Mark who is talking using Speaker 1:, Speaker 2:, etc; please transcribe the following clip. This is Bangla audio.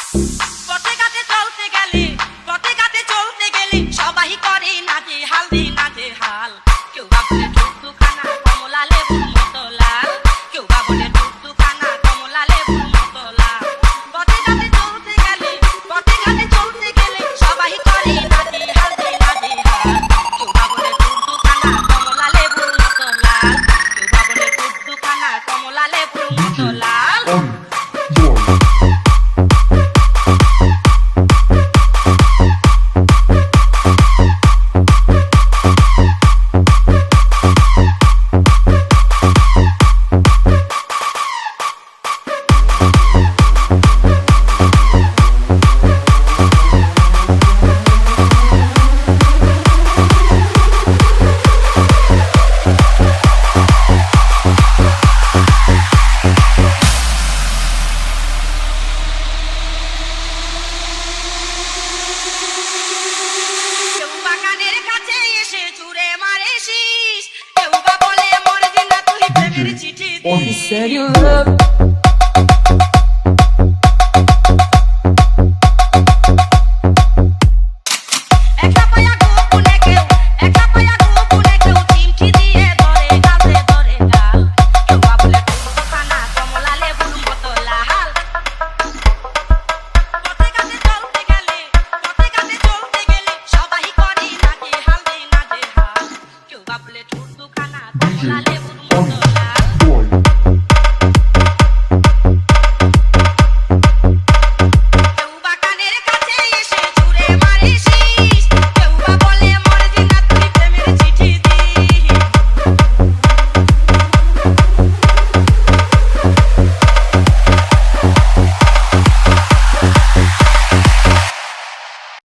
Speaker 1: পথে ঘাটে চলতে গেলে পথে ঘাটে চলতে গেলে সবাই করে নাচে হাল কেউ বা বলে টুকটুকানা কমলা লেবুর মতো লাল কেউ বা বলে টুকটুকানা কমলা লেবুর মতো লাল পথে ঘাটে চলতে গেলে সবাই করে নাচে হাল কেউ বা বলে টুকটুকানা কমলা লেবুর মতো লাল কেউ বা বলে টুকটুকানা কমলা লেবুর মতো লাল
Speaker 2: You said you loved